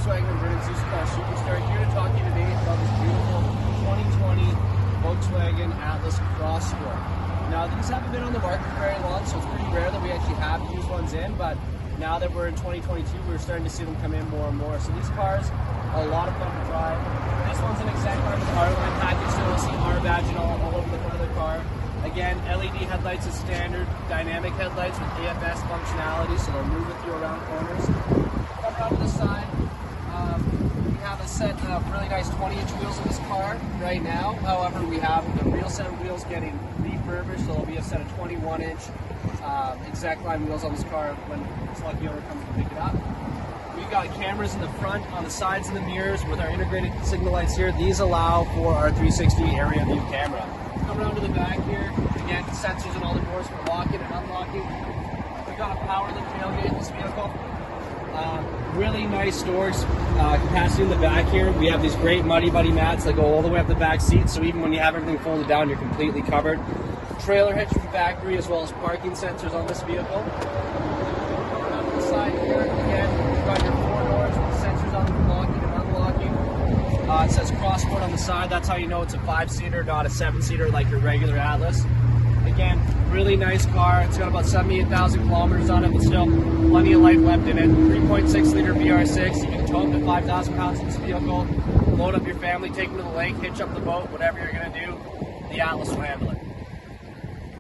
Volkswagen and Vernon's used car superstar, here to talk to you today about this beautiful 2020 Volkswagen Atlas Cross Sport. Now, these haven't been on the market for very long, so it's pretty rare that we actually have used ones in, but now that we're in 2022, we're starting to see them come in more and more. So these cars are a lot of fun to drive. This one's an Execline with R-Line package, so you'll see R badge and all over the front of the car. Again, LED headlights is standard, dynamic headlights with AFS functionality, so they'll move with you around corners. Come around to the side, we have a set of really nice 20-inch wheels in this car right now. However, we have the real set of wheels getting refurbished, so there'll be a set of 21-inch Execline wheels on this car when its lucky owner comes to pick it up. We've got cameras in the front, on the sides, and the mirrors with our integrated signal lights here. These allow for our 360 area view camera. Come around to the back here. Again, sensors in all the doors for locking and unlocking. We've got a power lift tailgate in this vehicle. Really nice storage capacity in the back here. We have these great Muddy Buddy mats that go all the way up the back seat, so even when you have everything folded down, you're completely covered. Trailer hitch from factory, as well as parking sensors on this vehicle. Around to the side here, again, you've got your 4 doors with sensors on them, locking and unlocking. It says Cross Sport on the side. That's how you know it's a 5-seater, not a 7-seater like your regular Atlas. Again, really nice car. It's got about 78,000 kilometers on it, but still plenty of life left in it. 3.6-liter VR6. You can tow up to 5,000 pounds in this vehicle. Load up your family, take them to the lake, hitch up the boat, whatever you're going to do. The Atlas will handle it.